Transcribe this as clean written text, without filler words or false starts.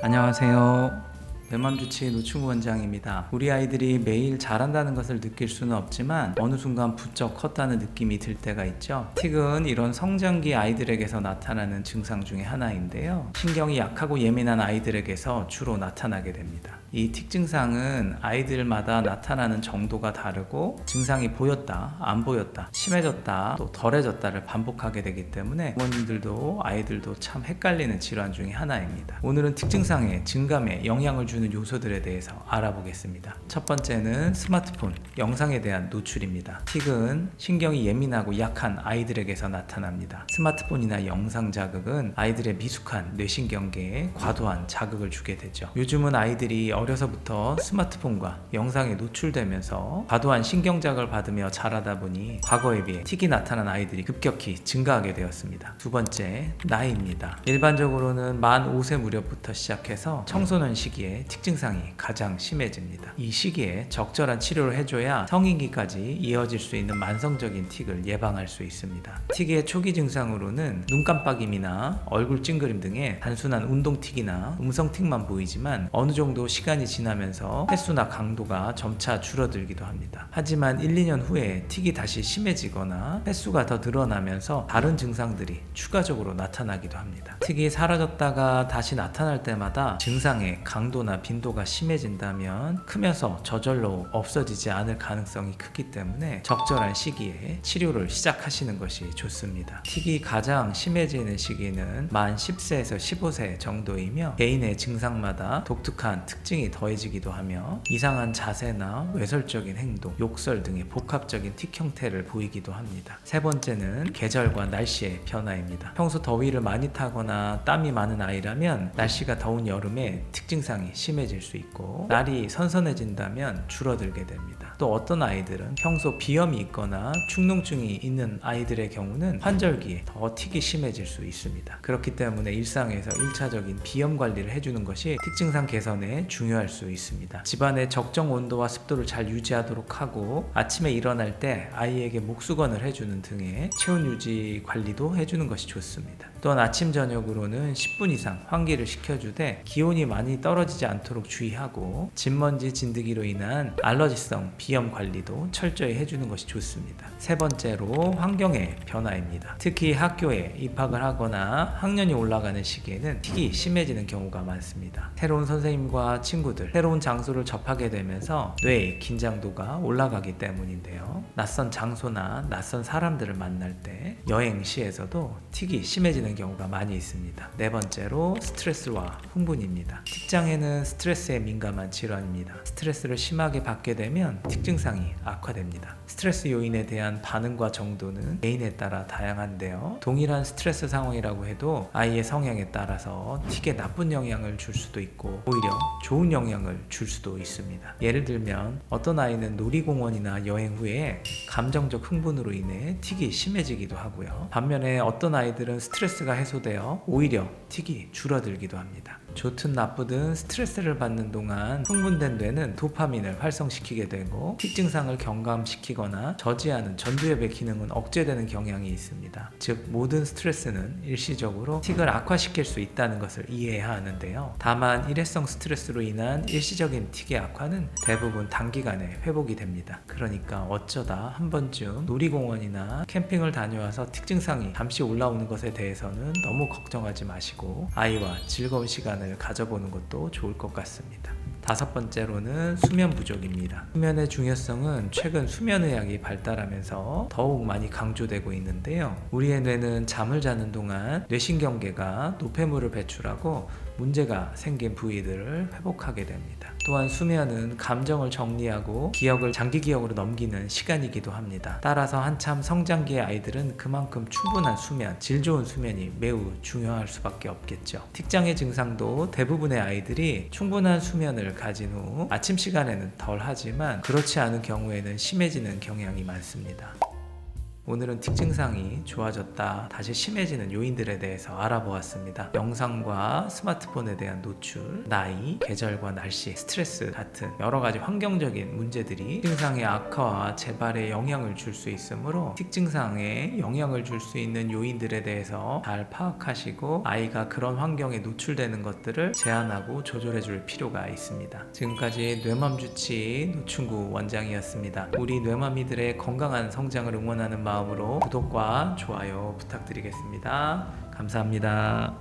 안녕하세요. 내맘주치의 노충구 원장입니다. 우리 아이들이 매일 잘한다는 것을 느낄 수는 없지만 어느 순간 부쩍 컸다는 느낌이 들 때가 있죠. 틱은 이런 성장기 아이들에게서 나타나는 증상 중에 하나인데요. 신경이 약하고 예민한 아이들에게서 주로 나타나게 됩니다. 이 틱 증상은 아이들마다 나타나는 정도가 다르고 증상이 보였다, 안 보였다, 심해졌다, 또 덜해졌다를 반복하게 되기 때문에 부모님들도 아이들도 참 헷갈리는 질환 중에 하나입니다. 오늘은 틱 증상의 증감에 영향을 주는 요소들에 대해서 알아보겠습니다. 첫 번째는 스마트폰, 영상에 대한 노출입니다. 틱은 신경이 예민하고 약한 아이들에게서 나타납니다. 스마트폰이나 영상 자극은 아이들의 미숙한 뇌신경계에 과도한 자극을 주게 되죠. 요즘은 아이들이 어려서부터 스마트폰과 영상에 노출되면서 과도한 신경자극을 받으며 자라다 보니 과거에 비해 틱이 나타난 아이들이 급격히 증가하게 되었습니다. 두 번째, 나이입니다. 일반적으로는 만 5세 무렵부터 시작해서 청소년 시기에 틱 증상이 가장 심해집니다. 이 시기에 적절한 치료를 해줘야 성인기까지 이어질 수 있는 만성적인 틱을 예방할 수 있습니다. 틱의 초기 증상으로는 눈 깜빡임이나 얼굴 찡그림 등의 단순한 운동 틱이나 음성 틱만 보이지만 어느 정도 시간이 지나면서 횟수나 강도가 점차 줄어들기도 합니다. 하지만 1, 2년 후에 틱이 다시 심해지거나 횟수가 더 늘어나면서 다른 증상들이 추가적으로 나타나기도 합니다. 틱이 사라졌다가 다시 나타날 때마다 증상의 강도나 빈도가 심해진다면 크면서 저절로 없어지지 않을 가능성이 크기 때문에 적절한 시기에 치료를 시작하시는 것이 좋습니다. 틱이 가장 심해지는 시기는 만 10세에서 15세 정도이며 개인의 증상마다 독특한 특징이 더해지기도 하며 이상한 자세나 외설적인 행동, 욕설 등의 복합적인 틱 형태를 보이기도 합니다. 세 번째는 계절과 날씨의 변화입니다. 평소 더위를 많이 타거나 땀이 많은 아이라면 날씨가 더운 여름에 틱 증상이 심해질 수 있고 날이 선선해진다면 줄어들게 됩니다. 또 어떤 아이들은 평소 비염이 있거나 축농증이 있는 아이들의 경우는 환절기에 더 틱이 심해질 수 있습니다. 그렇기 때문에 일상에서 1차적인 비염 관리를 해주는 것이 틱 증상 개선에 중요할 수 있습니다. 집안의 적정 온도와 습도를 잘 유지하도록 하고 아침에 일어날 때 아이에게 목수건을 해주는 등의 체온 유지 관리도 해주는 것이 좋습니다. 또한 아침 저녁으로는 10분 이상 환기를 시켜주되 기온이 많이 떨어지지 않도록 주의하고 진먼지 진드기로 인한 알러지성 비염 관리도 철저히 해주는 것이 좋습니다. 세 번째로 환경의 변화입니다. 특히 학교에 입학을 하거나 학년이 올라가는 시기에는 틱이 심해지는 경우가 많습니다. 새로운 선생님과 친구들, 새로운 장소를 접하게 되면서 뇌의 긴장도가 올라가기 때문인데요. 낯선 장소나 낯선 사람들을 만날 때 여행 시에서도 틱이 심해지는 경우가 많이 있습니다. 네 번째로 스트레스와 흥분입니다. 틱장애는 스트레스에 민감한 질환입니다. 스트레스를 심하게 받게 되면 틱 증상이 악화됩니다. 스트레스 요인에 대한 반응과 정도는 개인에 따라 다양한데요. 동일한 스트레스 상황이라고 해도 아이의 성향에 따라서 틱에 나쁜 영향을 줄 수도 있고 오히려 좋은 영향을 줄 수도 있습니다. 예를 들면 어떤 아이는 놀이공원이나 여행 후에 감정적 흥분으로 인해 틱이 심해지기도 하고요. 반면에 어떤 아이들은 스트레스가 해소되어 오히려 틱이 줄어들기도 합니다. 좋든 나쁘든 스트레스를 받는 동안 흥분된 뇌는 도파민을 활성시키게 되고 틱 증상을 경감시키거나 저지하는 전두엽의 기능은 억제되는 경향이 있습니다. 즉 모든 스트레스는 일시적으로 틱을 악화시킬 수 있다는 것을 이해해야 하는데요. 다만 일회성 스트레스로 인한 일시적인 틱의 악화는 대부분 단기간에 회복이 됩니다. 그러니까 어쩌다 한 번쯤 놀이공원이나 캠핑을 다녀와서 틱 증상이 잠시 올라오는 것에 대해서는 너무 걱정하지 마시고 아이와 즐거운 시간을 가져보는 것도 좋을 것 같습니다. 다섯 번째로는 수면 부족입니다. 수면의 중요성은 최근 수면의학이 발달하면서 더욱 많이 강조되고 있는데요. 우리의 뇌는 잠을 자는 동안 뇌신경계가 노폐물을 배출하고 문제가 생긴 부위들을 회복하게 됩니다. 또한 수면은 감정을 정리하고 기억을 장기 기억으로 넘기는 시간이기도 합니다. 따라서 한참 성장기의 아이들은 그만큼 충분한 수면, 질 좋은 수면이 매우 중요할 수밖에 없겠죠. 틱장애 증상도 대부분의 아이들이 충분한 수면을 가진 후 아침 시간에는 덜 하지만 그렇지 않은 경우에는 심해지는 경향이 많습니다. 오늘은 특징상이 좋아졌다, 다시 심해지는 요인들에 대해서 알아보았습니다. 영상과 스마트폰에 대한 노출, 나이, 계절과 날씨, 스트레스 같은 여러 가지 환경적인 문제들이 특징상의 악화와 재발에 영향을 줄 수 있으므로 특징상에 영향을 줄 수 있는 요인들에 대해서 잘 파악하시고 아이가 그런 환경에 노출되는 것들을 제한하고 조절해 줄 필요가 있습니다. 지금까지 뇌맘주치 노충구 원장이었습니다. 우리 뇌맘이들의 건강한 성장을 응원하는 마음으로 구독과 좋아요 부탁드리겠습니다. 감사합니다.